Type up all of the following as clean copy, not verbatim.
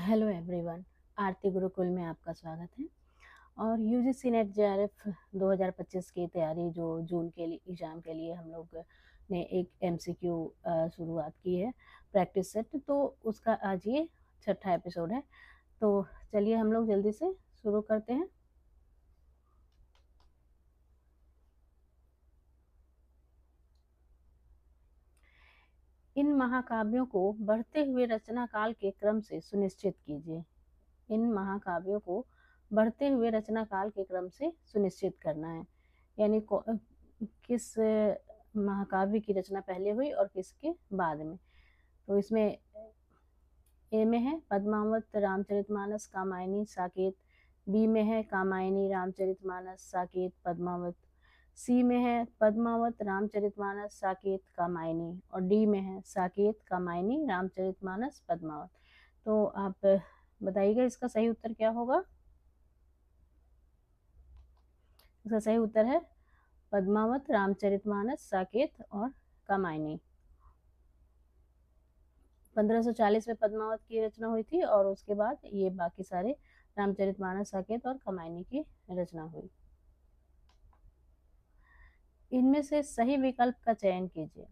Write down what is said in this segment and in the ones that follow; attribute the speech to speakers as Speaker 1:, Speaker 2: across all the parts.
Speaker 1: Hello everyone. आरती गुरुकुल में आपका स्वागत है। और यूजीसी नेट जेआरएफ 2025 की तैयारी जो जून के लिए एग्ज़ाम के लिए हम लोग ने एक एमसीक्यू शुरुआत की है, प्रैक्टिस सेट। तो उसका आज ये छठा एपिसोड है। तो चलिए हम लोग जल्दी से शुरू करते हैं। इन महाकाव्यों को बढ़ते हुए रचना काल के क्रम से सुनिश्चित कीजिए। इन महाकाव्यों को बढ़ते हुए रचना काल के क्रम से सुनिश्चित करना है, यानी किस महाकाव्य की रचना पहले हुई और किसके बाद में। तो इसमें ए में है पद्मावत, रामचरितमानस, कामायनी, साकेत। बी में है कामायनी, रामचरितमानस, साकेत, पद्मावत। सी में है पद्मावत, रामचरितमानस, साकेत, कामायनी। और डी में है साकेत, कामायनी, रामचरितमानस, पद्मावत। तो आप बताइएगा इसका सही उत्तर क्या होगा। इसका सही उत्तर है पद्मावत, रामचरितमानस, साकेत और कामायनी। 1540 में पद्मावत की रचना हुई थी और उसके बाद ये बाकी सारे रामचरितमानस, साकेत और कामायनी की रचना हुई। इनमें से सही विकल्प का चयन कीजिए।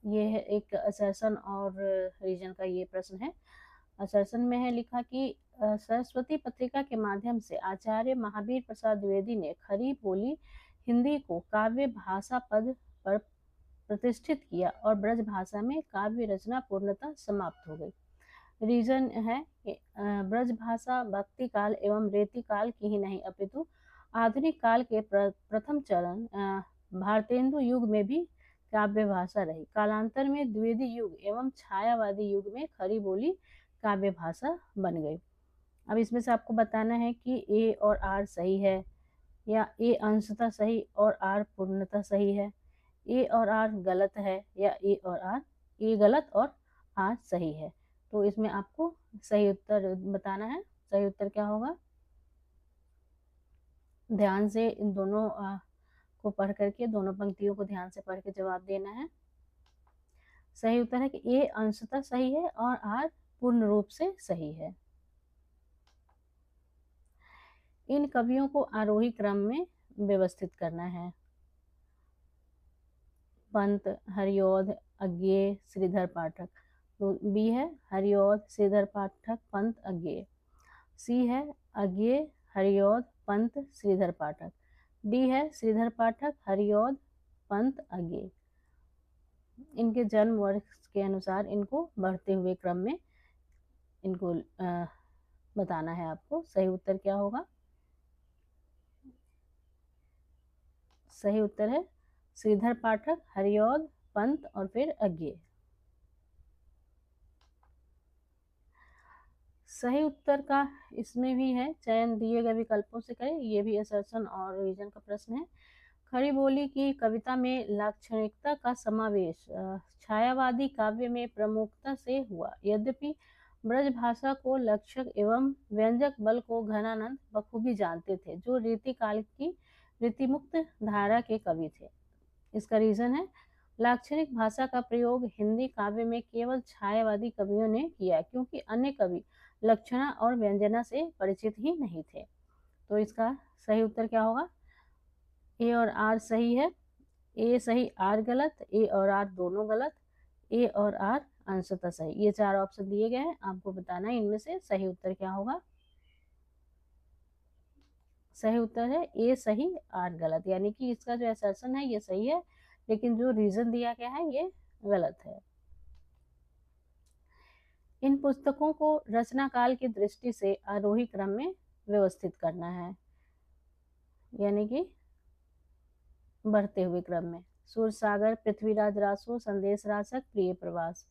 Speaker 1: ये है एक असर्शन और रीजन का ये प्रश्न है। असर्शन में है लिखा कि सरस्वती पत्रिका के माध्यम से आचार्य महावीर प्रसाद द्विवेदी ने खरी बोली हिंदी को काव्य भाषा पद पर प्रतिष्ठित किया और ब्रज भाषा में काव्य रचना पूर्णतः समाप्त हो गई। रीजन है ब्रज भाषा भक्ति काल एवं रेति काल की ही नहीं अपितु आधुनिक काल के प्रथम चरण भारतेंदु युग में भी काव्य भाषा रही। कालांतर में द्विवेदी युग एवं छायावादी युग में खरी बोली काव्य भाषा बन गई। अब इसमें से आपको बताना है कि ए और आर सही है या ए अंशतः सही और आर पूर्णतः सही है, ए और आर गलत है या ए गलत और आर सही है। तो इसमें आपको सही उत्तर बताना है। सही उत्तर क्या होगा, ध्यान से इन दोनों को पढ़ करके, दोनों पंक्तियों को ध्यान से पढ़ के जवाब देना है। सही उत्तर है कि ए अंशतः सही है और आर पूर्ण रूप से सही है। इन कवियों को आरोही क्रम में व्यवस्थित करना है। पंत, हरिऔध, अज्ञेय, श्रीधर पाठक। तो बी है हरिऔध, श्रीधर पाठक, पंत, अज्ञेय। सी है अज्ञेय, हरिऔध, पंत, श्रीधर पाठक। डी है श्रीधर पाठक, हरिऔध, पंत, अज्ञेय। इनके जन्म वर्ष के अनुसार इनको बढ़ते हुए क्रम में इनको बताना है आपको। सही उत्तर क्या होगा, सही उत्तर है श्रीधर पाठक, हरिऔध, पंत और फिर अज्ञेय। सही उत्तर का इसमें भी है, चयन दिए गए विकल्पों से करें। ये भी असर्शन और रीजन का प्रश्न है। खरी बोली की कविता में लाक्षणिकता का समावेश छायावादी काव्य में प्रमुखता से हुआ। यद्यपि ब्रज भाषा को लक्षक एवं व्यंजक बल को घनानंद बखूबी जानते थे, जो रीतिकाल की रीतिमुक्त धारा के कवि थे। इसका रीजन है लाक्षणिक भाषा का प्रयोग हिंदी काव्य में केवल छायावादी कवियों ने किया, क्योंकि अन्य कवि लक्षणा और व्यंजना से परिचित ही नहीं थे। तो इसका सही उत्तर क्या होगा, ए और आर सही है। ए सही, आर गलत, ए और आर दोनों गलत, ए और आर अंशतः सही। ये चार ऑप्शन दिए गए हैं, आपको बताना है इनमें से सही उत्तर क्या होगा। सही उत्तर है ए सही, आर गलत, यानी कि इसका जो असर्शन है ये सही है, लेकिन जो रीजन दिया गया है ये गलत है। इन पुस्तकों को रचना काल की दृष्टि से आरोही क्रम में व्यवस्थित करना है, यानी कि बढ़ते हुए क्रम में। सूरसागर, पृथ्वीराज रासो, संदेश रासक, प्रिय प्रवास।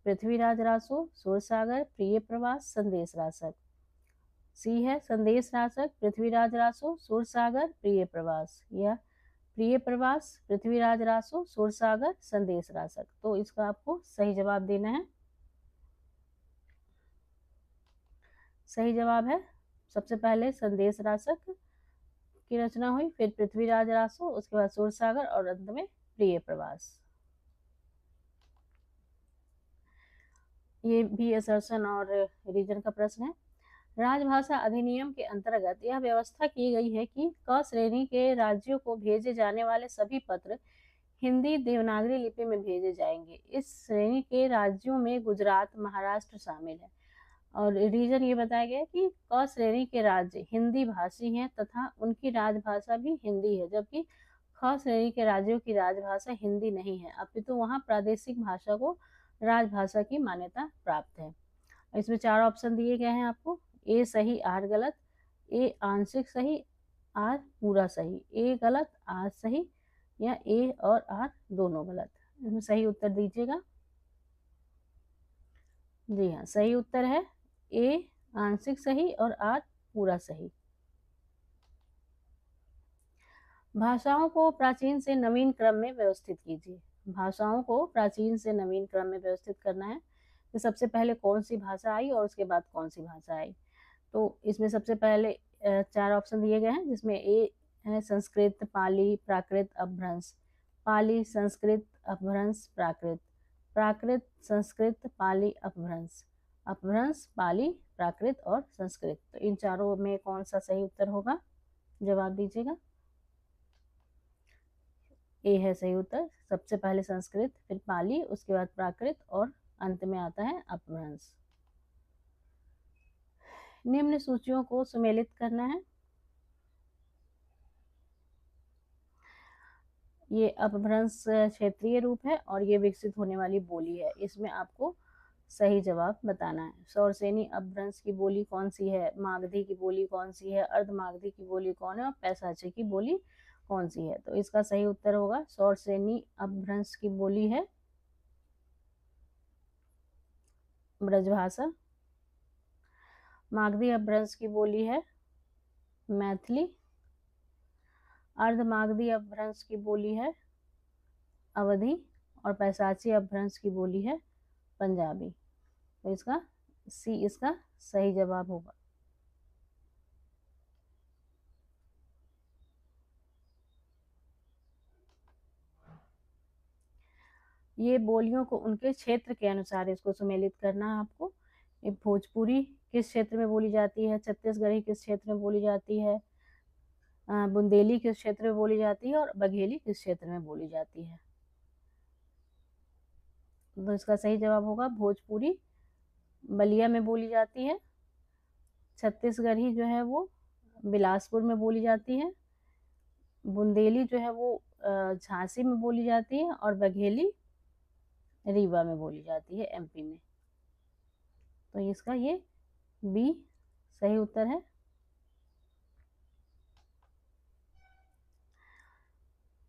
Speaker 1: पृथ्वीराज रासो, सूरसागर, प्रिय प्रवास, संदेश रासक। सी है संदेश रासक, पृथ्वीराज रासो, सूरसागर, प्रिय प्रवास, या प्रिय प्रवास, पृथ्वीराज रासो, सूरसागर, संदेश रासक। तो इसका आपको सही जवाब देना है। सही जवाब है सबसे पहले संदेश रासक की रचना हुई, फिर पृथ्वीराज रासो, उसके बाद सूरसागर और अंत में प्रिय प्रवास। ये भी असर्शन और रीजन का प्रश्न है। राजभाषा अधिनियम के अंतर्गत यह व्यवस्था की गई है कि क श्रेणी के राज्यों को भेजे जाने वाले सभी पत्र हिंदी देवनागरी लिपि में भेजे जाएंगे। इस श्रेणी के राज्यों में गुजरात, महाराष्ट्र शामिल है। और रीजन ये बताया गया कि क श्रेणी के राज्य हिंदी भाषी हैं तथा उनकी राजभाषा भी हिंदी है, जबकि ख श्रेणी के राज्यों की राजभाषा हिंदी नहीं है, अपितु वहाँ प्रादेशिक भाषा को राजभाषा की मान्यता प्राप्त है। इसमें 4 ऑप्शन दिए गए हैं आपको, ए सही आर गलत, ए आंशिक सही आर पूरा सही, ए गलत आर सही, या ए और आर दोनों गलत। इसमें सही उत्तर दीजिएगा। जी हाँ, सही उत्तर है ए आंशिक सही और आर पूरा सही। भाषाओं को प्राचीन से नवीन क्रम में व्यवस्थित कीजिए। भाषाओं को प्राचीन से नवीन क्रम में व्यवस्थित करना है तो सबसे पहले कौन सी भाषा आई और उसके बाद कौन सी भाषा आई। तो इसमें सबसे पहले 4 ऑप्शन दिए गए हैं, जिसमें ए है संस्कृत, पाली, प्राकृत, अपभ्रंश। पाली, संस्कृत, अपभ्रंश, प्राकृत। प्राकृत, संस्कृत, पाली, अपभ्रंश। अपभ्रंश, पाली, प्राकृत और संस्कृत। तो इन चारों में कौन सा सही उत्तर होगा, जवाब दीजिएगा। ए है सही उत्तर। सबसे पहले संस्कृत, फिर पाली, उसके बाद प्राकृत और अंत में आता है अपभ्रंश। निम्न सूचियों को सुमेलित करना है। ये अपभ्रंश क्षेत्रीय रूप है और ये विकसित होने वाली बोली है। इसमें आपको सही जवाब बताना है। शौरसेनी अपभ्रंश की बोली कौन सी है, मागधी की बोली कौन सी है, अर्धमागधी की बोली कौन है और पैसाचे की बोली कौन सी है। तो इसका सही उत्तर होगा शौरसेनी अपभ्रंश की बोली है ब्रजभाषा। मागधी अपभ्रंश की बोली है मैथिली। अर्धमागधी अपभ्रंश की बोली है अवधी और पैसाची अपभ्रंश की बोली है पंजाबी। तो इसका सी इसका सही जवाब होगा। ये बोलियों को उनके क्षेत्र के अनुसार इसको सुमेलित करना है आपको। ये भोजपुरी किस क्षेत्र में बोली जाती है, छत्तीसगढ़ी किस क्षेत्र में बोली जाती है, बुंदेली किस क्षेत्र में बोली जाती है और बघेली किस क्षेत्र में बोली जाती है। तो इसका सही जवाब होगा भोजपुरी बलिया में बोली जाती है। छत्तीसगढ़ी जो है वो बिलासपुर में बोली जाती है। बुंदेली जो है वो झांसी में बोली जाती है और बघेली रीवा में बोली जाती है एमपी में। तो इसका ये बी सही उत्तर है।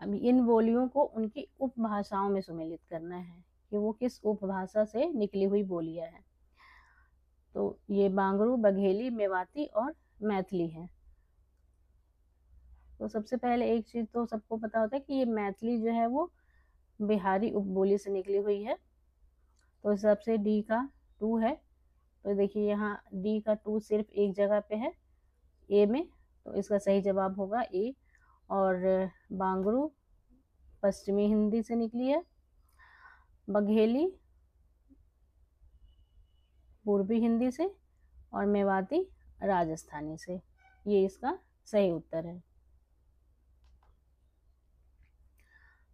Speaker 1: अभी इन बोलियों को उनकी उपभाषाओं में सुमेलित करना है कि वो किस उपभाषा से निकली हुई बोलियां हैं। तो ये बांगरू, बघेली, मेवाती और मैथिली है। तो सबसे पहले एक चीज तो सबको पता होता है कि ये मैथिली जो है वो बिहारी उपबोली से निकली हुई है। तो इस हिसाब से डी का 2 है। तो देखिए यहाँ डी का 2 सिर्फ एक जगह पे है ए में, तो इसका सही जवाब होगा ए। और बांगरू पश्चिमी हिंदी से निकली है, बघेली पूर्वी हिंदी से और मेवाती राजस्थानी से। ये इसका सही उत्तर है।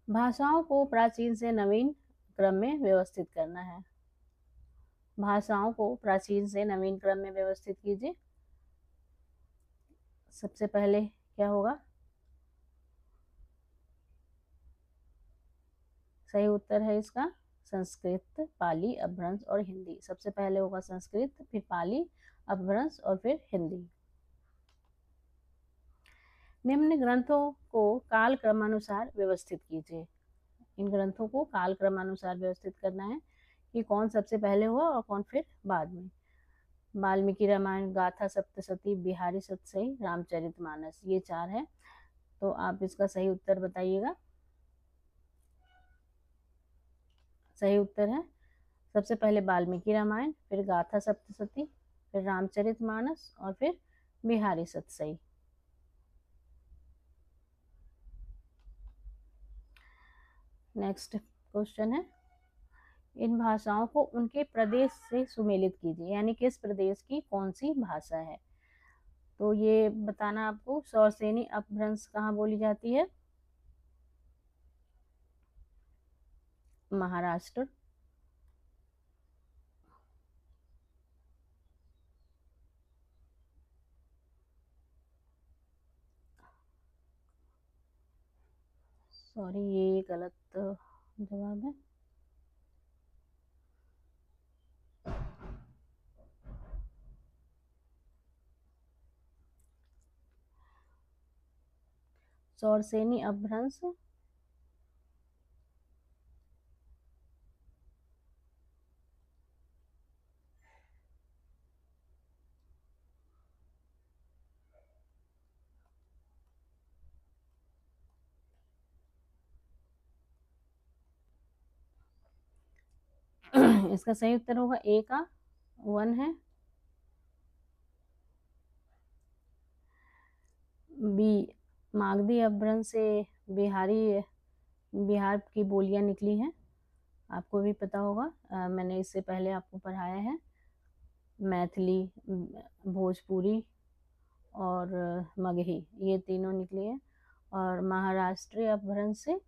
Speaker 1: भाषाओं को प्राचीन से नवीन क्रम में व्यवस्थित करना है। भाषाओं को प्राचीन से नवीन क्रम में व्यवस्थित कीजिए। सबसे पहले क्या होगा, सही उत्तर है इसका संस्कृत, पाली, अपभ्रंश और हिंदी। सबसे पहले होगा संस्कृत, फिर पाली, अपभ्रंश और फिर हिंदी। निम्न ग्रंथों को काल क्रमानुसार व्यवस्थित कीजिए। इन ग्रंथों को काल क्रमानुसार व्यवस्थित करना है कि कौन सबसे पहले हुआ और कौन फिर बाद में। वाल्मीकि रामायण, गाथा सप्तशती, बिहारी सतसई, रामचरितमानस, ये 4 है। तो आप इसका सही उत्तर बताइएगा। सही उत्तर है सबसे पहले वाल्मीकि रामायण, फिर गाथा सप्तशती, फिर रामचरितमानस और फिर बिहारी सतसई। नेक्स्ट क्वेश्चन है इन भाषाओं को उनके प्रदेश से सुमेलित कीजिए, यानी किस प्रदेश की कौन सी भाषा है। तो ये बताना आपको। शौरसेनी अपभ्रंश कहाँ बोली जाती है? महाराष्ट्र। सॉरी, ये गलत जवाब है। शौरसेनी अपभ्रंश इसका सही उत्तर होगा ए का 1 है। बी, मागधी अपभ्रंश से बिहार की बोलियां निकली हैं। आपको भी पता होगा, मैंने इससे पहले आपको पढ़ाया है। मैथिली, भोजपुरी और मगही, ये तीनों निकली हैं। और महाराष्ट्रीय अपभ्रंश से,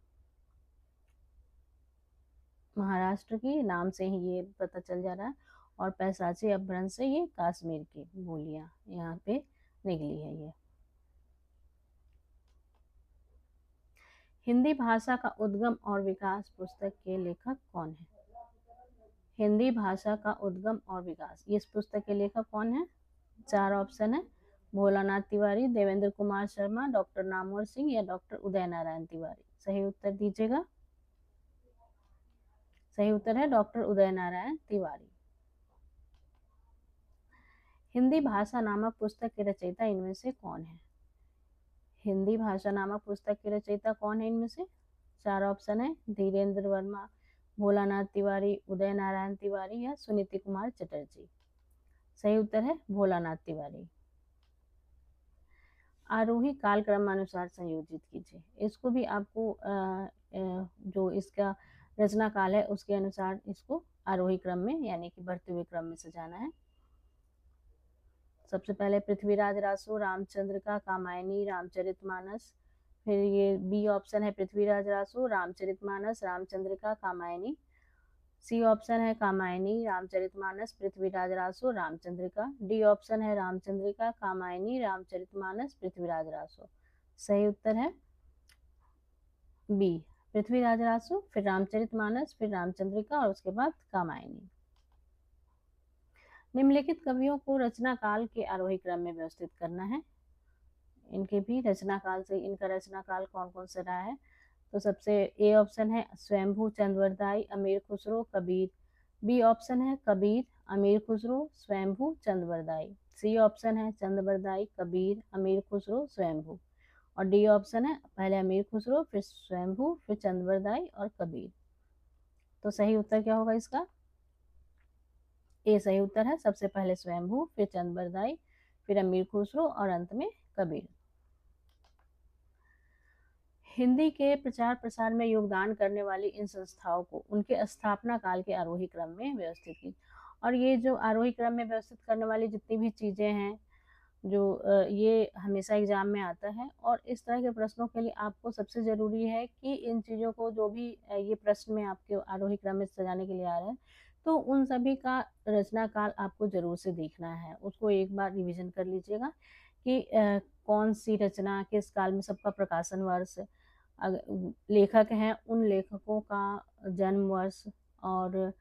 Speaker 1: महाराष्ट्र की नाम से ही ये पता चल जा रहा है। और पैशाची अपभ्रंश से ये कश्मीर की बोलियां यहाँ पे निकली है ये। हिंदी भाषा का उद्गम और विकास पुस्तक के लेखक कौन है? हिंदी भाषा का उद्गम और विकास, इस पुस्तक के लेखक कौन है? 4 ऑप्शन है। भोलानाथ तिवारी, देवेंद्र कुमार शर्मा, डॉक्टर नामवर सिंह या डॉक्टर उदय नारायण तिवारी। सही उत्तर दीजिएगा। सही उत्तर है डॉक्टर उदय नारायण तिवारी। हिंदी भाषा नामक पुस्तक के रचयिता इनमें से कौन है? हिंदी भाषा नामक पुस्तक के रचयिता कौन है इनमें से? 4 ऑप्शन है। धीरेन्द्र वर्मा, भोलानाथ तिवारी, उदय नारायण तिवारी या सुनीति कुमार चटर्जी। सही उत्तर है भोलानाथ तिवारी। आरोही कालक्रम अनुसार संयोजित कीजिए। इसको भी आपको जो इसका रचना काल है उसके अनुसार इसको आरोही क्रम में, यानी कि बढ़ते हुए क्रम में सजाना है। सबसे पहले पृथ्वीराज रासो, रामचंद्र का कामायनी, रामचरितमानस। फिर ये बी ऑप्शन है पृथ्वीराज रासो, रामचरितमानस, रामचंद्र का कामायनी। सी ऑप्शन है कामायनी, रामचरितमानस, पृथ्वीराज रासो, रामचंद्र का। डी ऑप्शन है रामचंद्र का कामायनी, रामचरितमानस, पृथ्वीराज रासो। सही उत्तर है बी, पृथ्वीराज रासो, फिर रामचरितमानस, फिर रामचंद्रिका और उसके बाद कामायनी। निम्नलिखित कवियों को रचना काल के आरोही क्रम में व्यवस्थित करना है। इनके भी रचना काल से, इनका रचना काल कौन कौन सा रहा है? तो सबसे ए ऑप्शन है स्वयंभू, चंद्रवरदाई, अमीर खुसरो, कबीर। बी ऑप्शन है कबीर, अमीर खुसरो, स्वयंभू, चंद्रवरदाई। सी ऑप्शन है चंद्रवरदाई, कबीर, अमीर खुसरो, स्वयंभू। और डी ऑप्शन है पहले अमीर खुसरो, फिर स्वयंभू, फिर चंद्रवरदाई और कबीर। तो सही उत्तर क्या होगा इसका? ए सही उत्तर है। सबसे पहले स्वयंभू, फिर चंद्रवरदाई, फिर अमीर खुसरो और अंत में कबीर। हिंदी के प्रचार प्रसार में योगदान करने वाली इन संस्थाओं को उनके स्थापना काल के आरोही क्रम में व्यवस्थित की। और ये जो आरोही क्रम में व्यवस्थित करने वाली जितनी भी चीज़ें हैं, जो ये हमेशा एग्जाम में आता है। और इस तरह के प्रश्नों के लिए आपको सबसे ज़रूरी है कि इन चीज़ों को, जो भी ये प्रश्न में आपके आरोही क्रम में सजाने के लिए आ रहे हैं, तो उन सभी का रचना काल आपको ज़रूर से देखना है। उसको एक बार रिविज़न कर लीजिएगा कि कौन सी रचना किस काल में, सबका प्रकाशन वर्ष, लेखक हैं उन लेखकों का जन्म वर्ष, और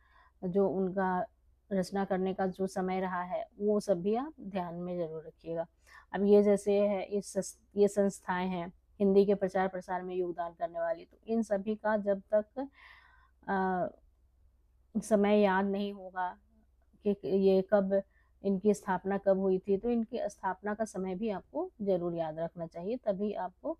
Speaker 1: जो उनका रचना करने का जो समय रहा है, वो सब भी आप ध्यान में ज़रूर रखिएगा। अब ये जैसे है, ये संस्थाएं हैं हिंदी के प्रचार प्रसार में योगदान करने वाली, तो इन सभी का जब तक समय याद नहीं होगा कि ये कब, इनकी स्थापना कब हुई थी, तो इनकी स्थापना का समय भी आपको ज़रूर याद रखना चाहिए। तभी आपको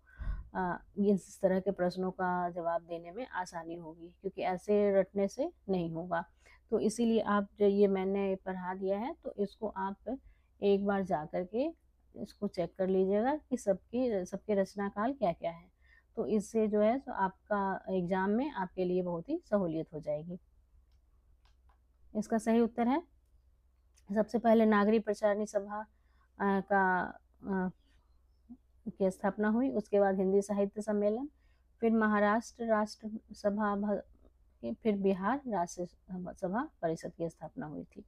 Speaker 1: इस तरह के प्रश्नों का जवाब देने में आसानी होगी, क्योंकि ऐसे रटने से नहीं होगा। तो इसीलिए आप जो ये मैंने पढ़ा दिया है, तो इसको आप एक बार जा कर के इसको चेक कर लीजिएगा कि सबके रचना काल क्या क्या है। तो इससे जो है तो आपका एग्ज़ाम में आपके लिए बहुत ही सहूलियत हो जाएगी। इसका सही उत्तर है, सबसे पहले नागरी प्रचारणी सभा का की स्थापना हुई, उसके बाद हिंदी साहित्य सम्मेलन, फिर महाराष्ट्र राष्ट्र सभा, फिर बिहार राष्ट्र सभा परिषद की स्थापना हुई थी।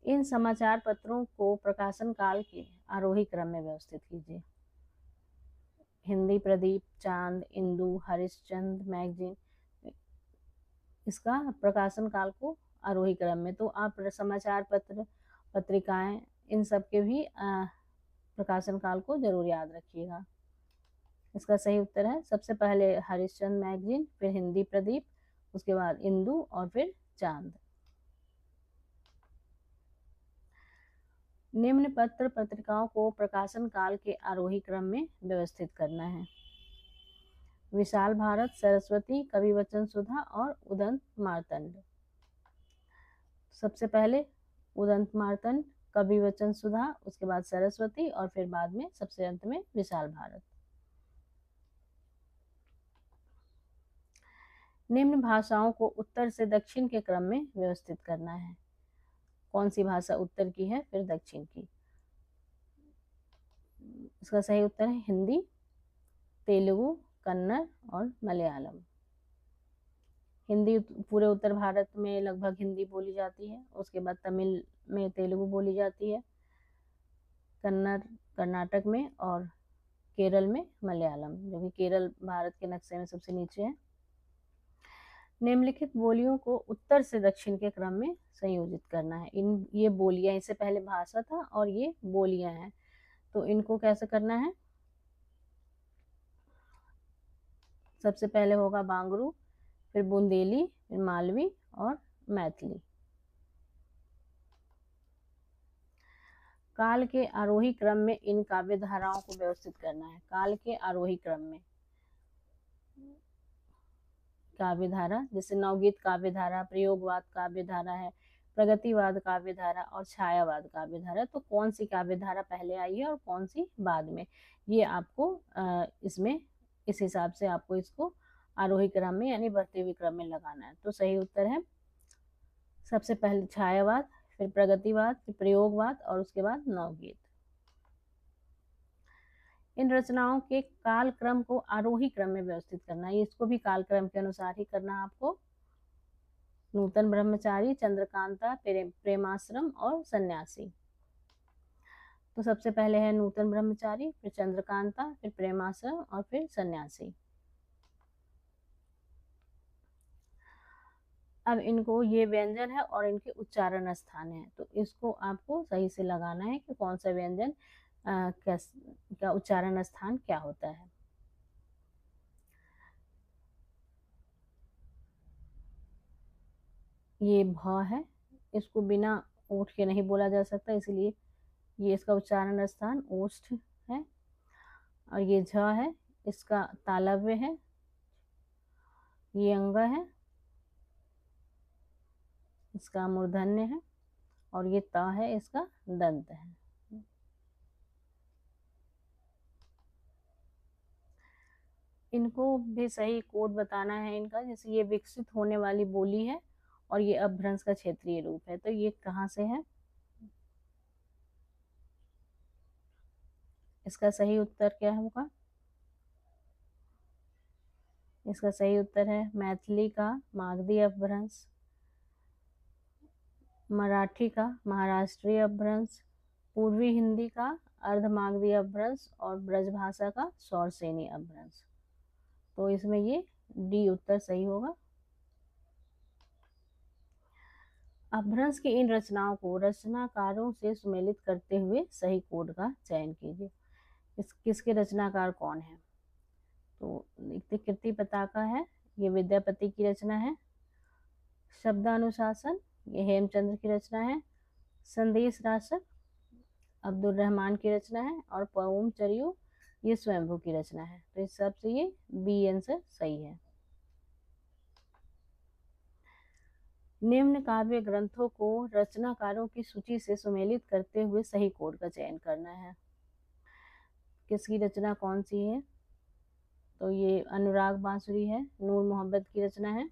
Speaker 1: इन समाचार पत्रों को प्रकाशन काल के आरोही क्रम में व्यवस्थित कीजिए। हिंदी प्रदीप, चांद, इंदु, हरिश्चंद्र मैगजीन, इसका प्रकाशन काल को आरोही क्रम में। तो आप समाचार पत्र, पत्रिकाएं, इन सब के भी प्रकाशन काल को जरूर याद रखिएगा। इसका सही उत्तर है, सबसे पहले हरिश्चंद्र मैगजीन, फिर हिंदी प्रदीप, उसके बाद इंदु और फिर चांद। निम्न पत्र पत्रिकाओं को प्रकाशन काल के आरोही क्रम में व्यवस्थित करना है। विशाल भारत, सरस्वती, कवि वचन सुधा और उदंत मार्तंड। सबसे पहले उदंत मार्तंड, कवि वचन सुधा, उसके बाद सरस्वती और फिर बाद में सबसे अंत में विशाल भारत। निम्न भाषाओं को उत्तर से दक्षिण के क्रम में व्यवस्थित करना है। कौन सी भाषा उत्तर की है फिर दक्षिण की? इसका सही उत्तर है हिंदी, तेलुगु, कन्नड़ और मलयालम। हिंदी पूरे उत्तर भारत में लगभग हिंदी बोली जाती है, उसके बाद तमिल में तेलुगु बोली जाती है, कन्नड़ कर्नाटक में और केरल में मलयालम, जो कि केरल भारत के नक्शे में सबसे नीचे है। निम्नलिखित बोलियों को उत्तर से दक्षिण के क्रम में संयोजित करना है। ये बोलियां, इससे पहले भाषा था और ये बोलियां हैं, तो इनको कैसे करना है? सबसे पहले होगा बांगरू, फिर बुंदेली, फिर मालवी और मैथिली। काल के आरोही क्रम में इन काव्य धाराओं को व्यवस्थित करना है। काल के आरोही क्रम में काव्य धारा, जैसे नवगीत काव्य धारा, प्रयोगवाद काव्य धारा है, प्रगतिवाद काव्य धारा और छायावाद काव्य धारा। तो कौन सी काव्य धारा पहले आई है और कौन सी बाद में, ये आपको इसमें इस हिसाब से आपको इसको आरोही क्रम में यानी बढ़ते हुए क्रम में लगाना है। तो सही उत्तर है सबसे पहले छायावाद, फिर प्रगतिवाद, फिर प्रयोगवाद और उसके बाद नवगीत। इन रचनाओं के काल क्रम को आरोही क्रम में व्यवस्थित करना है, इसको भी काल क्रम के अनुसार ही करना है आपको। नूतन ब्रह्मचारी, चंद्रकांता, प्रेमाश्रम और सन्यासी। तो सबसे पहले है नूतन ब्रह्मचारी, फिर चंद्रकांता, फिर प्रेमाश्रम और फिर सन्यासी। अब इनको, ये व्यंजन है और इनके उच्चारण स्थान है, तो इसको आपको सही से लगाना है कि कौन सा व्यंजन का उच्चारण स्थान क्या होता है। ये भ है, इसको बिना ओठ के नहीं बोला जा सकता, इसलिए ये इसका उच्चारण स्थान ओष्ठ है। और ये झ है, इसका तालव्य है, ये अंग है, इसका मूर्धन्य है, और ये त है, इसका दंत है। इनको भी सही कोड बताना है इनका, जैसे ये विकसित होने वाली बोली है और ये अपभ्रंश का क्षेत्रीय रूप है, तो ये कहाँ से है? इसका सही उत्तर क्या होगा? इसका सही उत्तर है मैथिली का मागधी अपभ्रंश, मराठी का महाराष्ट्रीय अपभ्रंश, पूर्वी हिंदी का अर्धमागधी अपभ्रंश और ब्रजभाषा का सौरसेनी अपभ्रंश। तो इसमें ये डी उत्तर सही होगा। अपभ्रंश की इन रचनाओं को रचनाकारों से सुमेलित करते हुए सही कोड का चयन कीजिए। किसके रचनाकार कौन है? तो कीर्ति पताका है, ये विद्यापति की रचना है। शब्दानुशासन, ये हेमचंद्र की रचना है। संदेश राशक, अब्दुल रहमान की रचना है। और पवम चरियो, ये स्वयंभू की रचना है। तो इस हिसाब से ये बी आंसर सही है। निम्न काव्य ग्रंथों को रचनाकारों की सूची से सुमेलित करते हुए सही कोड का चयन करना है। किसकी रचना कौन सी है? तो ये अनुराग बांसुरी है, नूर मोहम्मद की रचना है।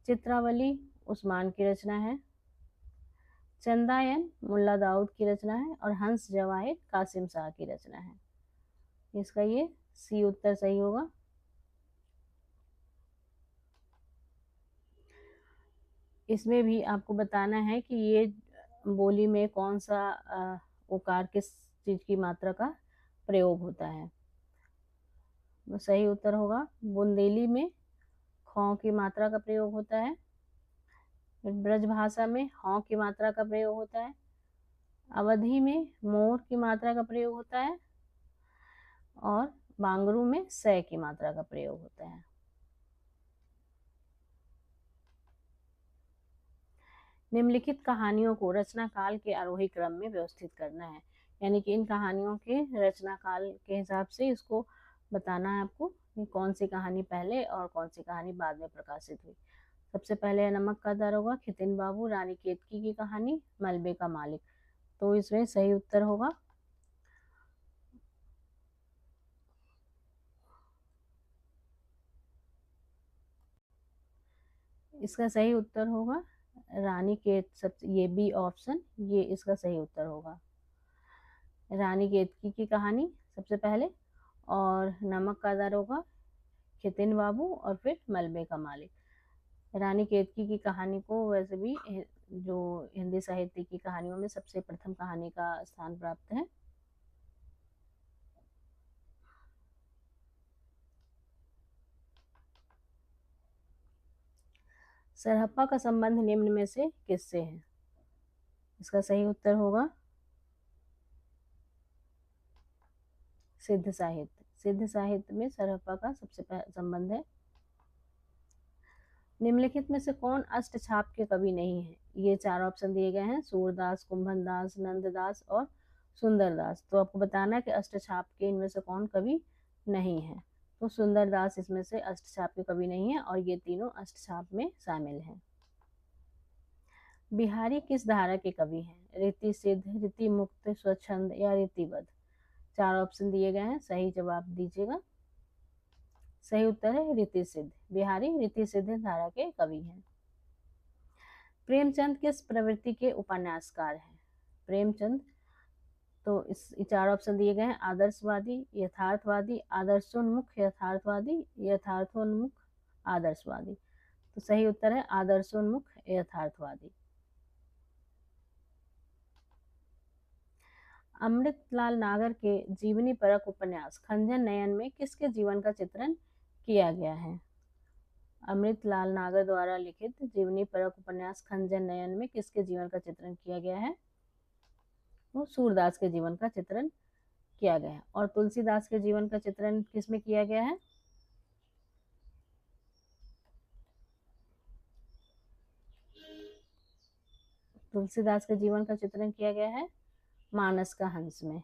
Speaker 1: चित्रावली उस्मान की रचना है। चंदायन मुल्ला दाऊद की रचना है। और हंस जवाहिर कासिम शाह की रचना है। इसका ये सी उत्तर सही होगा। इसमें भी आपको बताना है कि ये बोली में कौन सा उकार किस चीज की मात्रा का प्रयोग होता है। तो सही उत्तर होगा बुंदेली में खौ की मात्रा का प्रयोग होता है। ब्रज भाषा में हौ की मात्रा का प्रयोग होता है। अवधी में मोर की मात्रा का प्रयोग होता है। और बांगरू में सै की मात्रा का प्रयोग होता है। निम्नलिखित कहानियों को रचना काल के आरोही क्रम में व्यवस्थित करना है। यानी कि इन कहानियों के रचना काल के हिसाब से इसको बताना है आपको कि कौन सी कहानी पहले और कौन सी कहानी बाद में प्रकाशित हुई। सबसे पहले है नमक का दारोगा, खितिन बाबू, रानी केतकी की कहानी, मलबे का मालिक। तो इसमें सही उत्तर होगा इसका सही उत्तर होगा रानी के सब ये बी ऑप्शन ये इसका सही उत्तर होगा। रानी केतकी की कहानी सबसे पहले और नमक का दारोगा, खितिन बाबू और फिर मलबे का मालिक। रानी केतकी की कहानी को वैसे भी जो हिंदी साहित्य की कहानियों में सबसे प्रथम कहानी का स्थान प्राप्त है। सरहप्पा का संबंध निम्न में से किससे है? इसका सही उत्तर होगा सिद्ध साहित्य। सिद्ध साहित्य में सरहप्पा का सबसे संबंध है। निम्नलिखित में से कौन अष्टछाप के कवि नहीं है? ये चार ऑप्शन दिए गए हैं, सूरदास, कुंभनदास, नंददास और सुंदरदास। तो आपको बताना है कि अष्टछाप के इनमें से कौन कवि नहीं है। तो सुंदरदास इसमें से अष्टछाप के कवि नहीं है और ये तीनों अष्टछाप में शामिल हैं। बिहारी किस धारा के कवि हैं? रीति सिद्ध, रीति मुक्त, स्वच्छंद या रीतिबद्ध। चार ऑप्शन दिए गए हैं, सही जवाब दीजिएगा। सही उत्तर है रीति सिद्ध। बिहारी रीति सिद्ध धारा के कवि हैं। प्रेमचंद किस प्रवृत्ति के उपन्यासकार हैं? प्रेमचंद तो इस चार ऑप्शन दिए गए हैं, आदर्शवादी, यथार्थवादी, आदर्शोन्मुख, यथार्थवादी, यथार्थोन्मुख, आदर्शवादी। तो सही उत्तर है आदर्शोन्मुख यथार्थवादी। अमृतलाल नागर के जीवनी परक उपन्यास खंजन नयन में किसके जीवन का चित्रण किया गया है? अमृतलाल नागर द्वारा लिखित जीवनी परक उपन्यास खंजन नयन में किसके जीवन का चित्रण किया गया है? वो सूरदास के जीवन का चित्रण किया गया है। और तुलसीदास के जीवन का चित्रण किसमें किया गया है? तुलसीदास के जीवन का चित्रण किया गया है मानस का हंस में,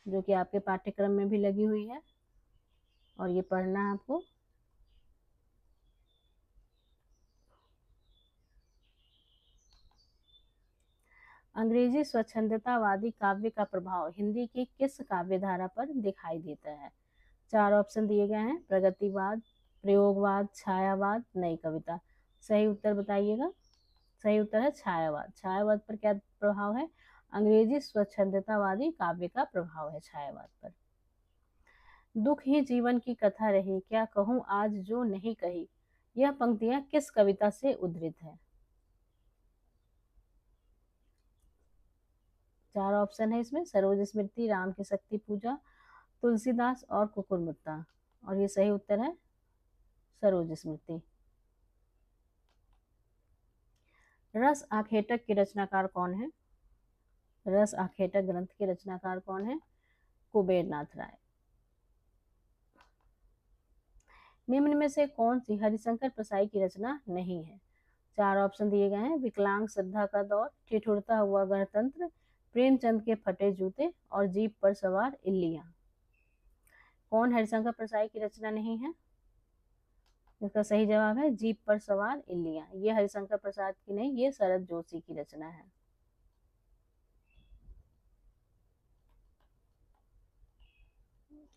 Speaker 1: जो कि आपके पाठ्यक्रम में भी लगी हुई है और ये पढ़ना है आपको। अंग्रेजी स्वच्छंदतावादी काव्य का प्रभाव हिंदी की किस काव्य धारा पर दिखाई देता है? चार ऑप्शन दिए गए हैं, प्रगतिवाद, प्रयोगवाद, छायावाद, नई कविता। सही उत्तर बताइएगा। सही उत्तर है छायावाद। छायावाद पर क्या प्रभाव है? अंग्रेजी स्वच्छंदतावादी काव्य का प्रभाव है छायावाद पर। दुख ही जीवन की कथा रही, क्या कहूं आज जो नहीं कही। यह पंक्तियां किस कविता से उद्धृत है? चार ऑप्शन है इसमें, सरोज स्मृति, राम की शक्ति पूजा, तुलसीदास और कुकुरमुत्ता। और ये सही उत्तर है सरोज स्मृति। रस आखेटक के रचनाकार कौन है? रस आखेटक ग्रंथ के रचनाकार कौन है? कुबेरनाथ राय। निम्न में से कौन सी हरिशंकर प्रसाई की रचना नहीं है? चार ऑप्शन दिए गए हैं, विकलांग श्रद्धा का दौर, ठिठुरता हुआ गणतंत्र, प्रेमचंद के फटे जूते और जीप पर सवार इल्लियां। कौन हरिशंकर प्रसाई की रचना नहीं है? इसका सही जवाब है जीप पर सवार इल्लियां। ये हरिशंकर प्रसाद की नहीं, ये शरद जोशी की रचना है।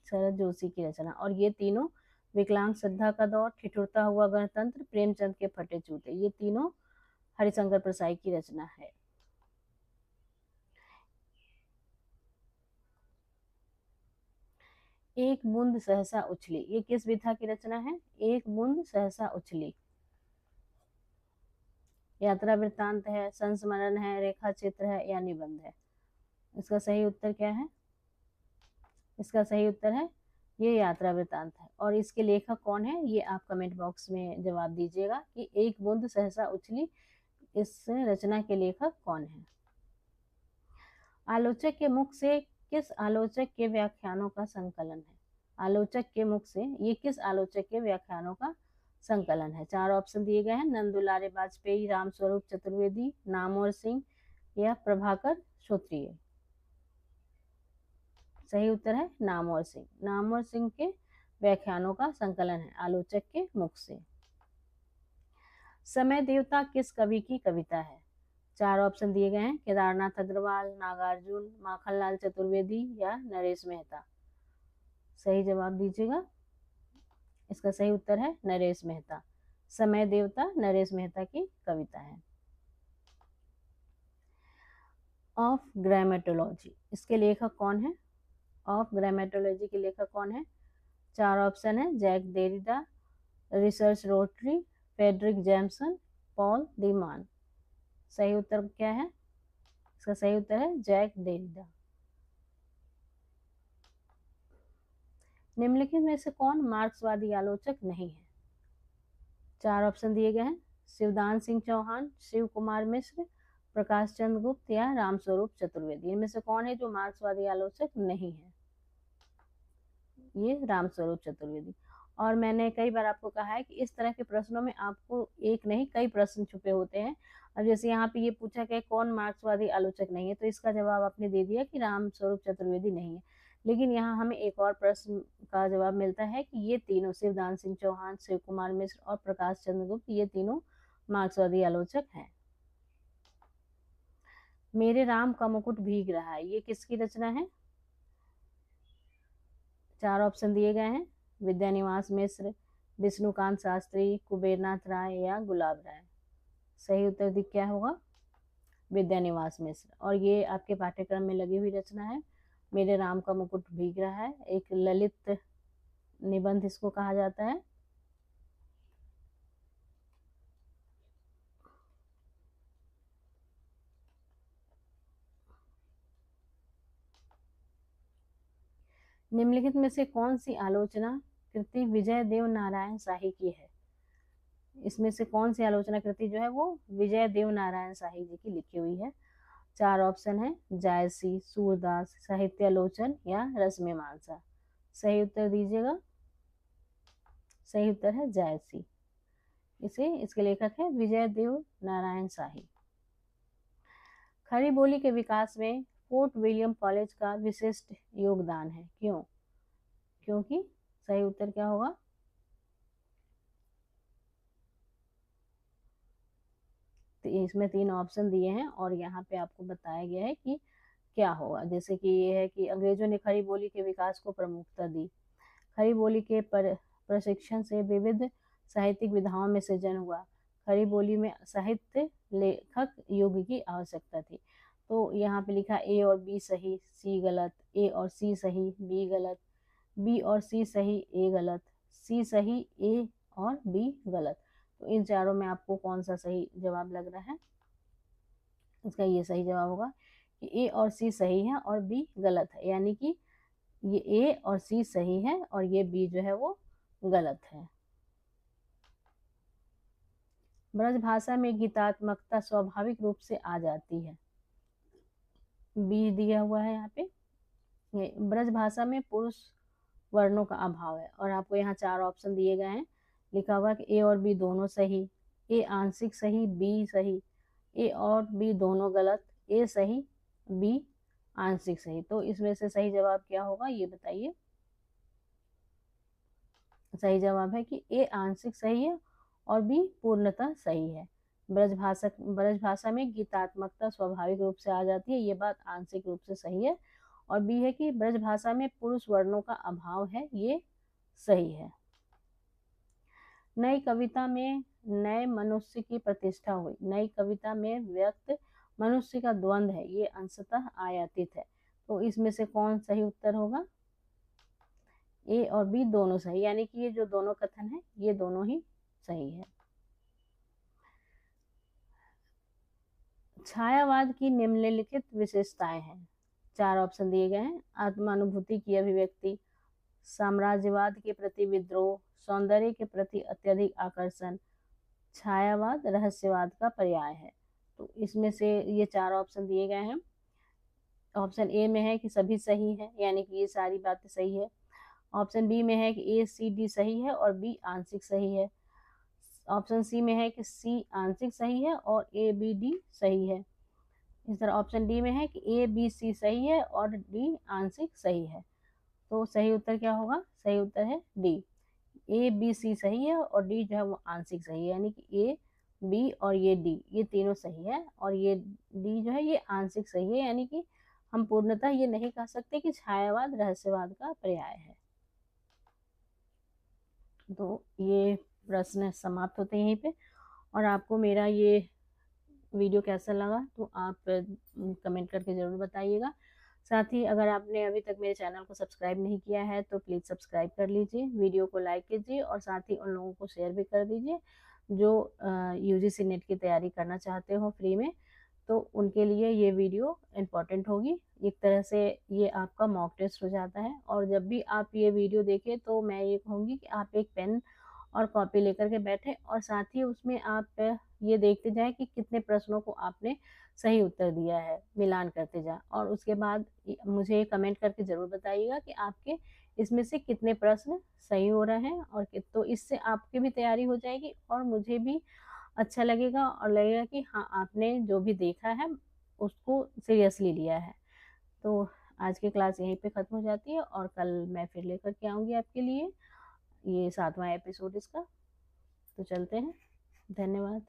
Speaker 1: शरद जोशी की रचना। और ये तीनों विकलांग श्रद्धा का दौर, ठिठुरता हुआ गणतंत्र, प्रेमचंद के फटे जूते, ये तीनों हरिशंकर परसाई की रचना है। एक बूंद सहसा उछली, ये किस विधा की रचना है? एक बूंद सहसा उछली। यात्रा वृत्तांत है, संस्मरण है, रेखा चित्र है या निबंध है? इसका सही उत्तर क्या है? इसका सही उत्तर है ये यात्रा वृत्तांत है। और इसके लेखक कौन है ये आप कमेंट बॉक्स में जवाब दीजिएगा कि एक बूंद सहसा उछली, इस रचना के लेखक कौन है। आलोचक के मुख से किस आलोचक के व्याख्यानों का संकलन है? आलोचक के मुख से ये किस आलोचक के व्याख्यानों का संकलन है? 4 ऑप्शन दिए गए हैं, नंदुलारे वाजपेयी, रामस्वरूप चतुर्वेदी, नामवर सिंह या प्रभाकर श्रोत्रिय। सही उत्तर है नामवर सिंह। नामवर सिंह के व्याख्यानों का संकलन है आलोचक के मुख से। समय देवता किस कवि की कविता है? 4 ऑप्शन दिए गए हैं, केदारनाथ अग्रवाल, नागार्जुन, माखनलाल चतुर्वेदी या नरेश मेहता। सही जवाब दीजिएगा। इसका सही उत्तर है नरेश मेहता। समय देवता नरेश मेहता की कविता है। ऑफ ग्रामेटोलॉजी, इसके लेखक कौन है? ऑफ ग्रामेटोलॉजी के लेखक कौन है? 4 ऑप्शन है, Jack Derrida, Richard Rorty, Fredric Jameson, Paul de Man. सही उत्तर क्या है? इसका सही उत्तर है जैक देरिडा। निम्नलिखित में से कौन मार्क्सवादी आलोचक नहीं है? 4 ऑप्शन दिए गए हैं, शिवदान सिंह चौहान, शिव कुमार मिश्र, प्रकाश चंद्र गुप्त या रामस्वरूप चतुर्वेदी। इनमें से कौन है जो मार्क्सवादी आलोचक नहीं है? ये रामस्वरूप चतुर्वेदी। और मैंने कई बार आपको कहा है कि इस तरह के प्रश्नों में आपको एक नहीं कई प्रश्न छुपे होते हैं। अब जैसे यहाँ पे ये पूछा गया कौन मार्क्सवादी आलोचक नहीं है, तो इसका जवाब आपने दे दिया कि रामस्वरूप चतुर्वेदी नहीं है। लेकिन यहाँ हमें एक और प्रश्न का जवाब मिलता है कि ये तीनों, शिवदान सिंह चौहान, शिव कुमार मिश्र और प्रकाश चंद्र गुप्त, ये तीनों मार्क्सवादी आलोचक हैं। मेरे राम का मुकुट भीग रहा है, ये किसकी रचना है? 4 ऑप्शन दिए गए हैं, विद्यानिवास मिश्र, विष्णुकांत शास्त्री, कुबेरनाथ राय या गुलाब राय। सही उत्तर क्या होगा? विद्यानिवास मिश्र। और ये आपके पाठ्यक्रम में लगी हुई रचना है, मेरे राम का मुकुट भीग रहा है। एक ललित निबंध इसको कहा जाता है। निम्नलिखित में से कौन सी आलोचना कृति विजय देव नारायण शाही की है? इसमें से कौन सी आलोचना कृति जो है वो विजय देव नारायण शाही जी की लिखी हुई है? 4 ऑप्शन है, जायसी, सूरदास, साहित्यालोचन या रसमीमांसा। सही उत्तर दीजिएगा। सही उत्तर है जायसी। इसके लेखक है विजय देव नारायण शाही। खड़ी बोली के विकास में फोर्ट विलियम कॉलेज का विशिष्ट योगदान है, क्यों? क्योंकि सही उत्तर क्या होगा? तो इसमें 3 ऑप्शन दिए हैं और यहाँ पे आपको बताया गया है कि क्या होगा। जैसे कि ये है कि अंग्रेजों ने खड़ी बोली के विकास को प्रमुखता दी, खड़ी बोली के प्रशिक्षण से विविध साहित्यिक विधाओं में सृजन हुआ, खड़ी बोली में साहित्य लेखक युग की आवश्यकता थी। तो यहाँ पे लिखा ए और बी सही, सी गलत, ए और सी सही, बी गलत, बी और सी सही, ए गलत, सी सही, ए और बी गलत। तो इन चारों में आपको कौन सा सही जवाब लग रहा है? इसका ये सही जवाब होगा कि ए और सी सही है और बी गलत है, यानी कि ये ए और सी सही है और ये बी जो है वो गलत है। ब्रज भाषा में गीतात्मकता स्वाभाविक रूप से आ जाती है, बी दिया हुआ है यहाँ पे। ब्रज भाषा में पुरुष वर्णों का अभाव है और आपको यहाँ 4 ऑप्शन दिए गए हैं, लिखा हुआ कि ए और बी दोनों सही, ए आंशिक सही, बी सही, ए और बी दोनों गलत, ए सही, बी आंशिक सही। तो इसमें से सही जवाब क्या होगा ये बताइए। सही जवाब है कि ए आंशिक सही है और बी पूर्णतः सही है। ब्रज भाषा में गीतात्मकता स्वाभाविक रूप से आ जाती है, ये बात आंशिक रूप से सही है। और बी है कि ब्रज भाषा में पुरुष वर्णों का अभाव है, ये सही है। नई कविता में नए मनुष्य की प्रतिष्ठा हुई। नई कविता में व्यक्त मनुष्य का द्वंद्व है, ये अंशतः आयातित है। तो इसमें से कौन सही उत्तर होगा? ए और बी दोनों सही, यानी कि ये जो दोनों कथन है ये दोनों ही सही है। छायावाद की निम्नलिखित विशेषताएं हैं। 4 ऑप्शन दिए गए हैं। आत्मानुभूति की अभिव्यक्ति, साम्राज्यवाद के प्रति विद्रोह, सौंदर्य के प्रति अत्यधिक आकर्षण, छायावाद रहस्यवाद का पर्याय है। तो इसमें से ये 4 ऑप्शन दिए गए हैं। ऑप्शन ए में है कि सभी सही है, यानी कि ये सारी बातें सही है। ऑप्शन बी में है कि ए सी डी सही है और बी आंशिक सही है। ऑप्शन सी में है कि सी आंशिक सही है और ए बी डी सही है। इस तरह ऑप्शन डी में है कि ए बी सी सही है और डी आंशिक सही है। तो सही उत्तर क्या होगा? सही उत्तर है डी, ए बी सी सही है और डी जो है वो आंशिक सही है, यानी कि ए बी और ये डी ये तीनों सही है और ये डी जो है ये आंशिक सही है, यानी कि हम पूर्णतः ये नहीं कह सकते कि छायावाद रहस्यवाद का पर्याय है। तो ये प्रश्न समाप्त होते हैं यहीं पे। और आपको मेरा ये वीडियो कैसा लगा तो आप कमेंट करके ज़रूर बताइएगा। साथ ही अगर आपने अभी तक मेरे चैनल को सब्सक्राइब नहीं किया है तो प्लीज़ सब्सक्राइब कर लीजिए, वीडियो को लाइक कीजिए और साथ ही उन लोगों को शेयर भी कर दीजिए जो यूजीसी नेट की तैयारी करना चाहते हो फ्री में। तो उनके लिए ये वीडियो इम्पॉर्टेंट होगी। एक तरह से ये आपका मॉक टेस्ट हो जाता है। और जब भी आप ये वीडियो देखें तो मैं ये कहूँगी कि आप एक पेन और कॉपी लेकर के बैठे और साथ ही उसमें आप ये देखते जाएं कि कितने प्रश्नों को आपने सही उत्तर दिया है, मिलान करते जाएं। और उसके बाद मुझे कमेंट करके ज़रूर बताइएगा कि आपके इसमें से कितने प्रश्न सही हो रहे हैं। और तो इससे आपकी भी तैयारी हो जाएगी और मुझे भी अच्छा लगेगा और लगेगा कि हाँ आपने जो भी देखा है उसको सीरियसली लिया है। तो आज की क्लास यहीं पे ख़त्म हो जाती है और कल मैं फिर लेकर के आऊँगी आपके लिए ये 7वां एपिसोड इसका। तो चलते हैं, धन्यवाद।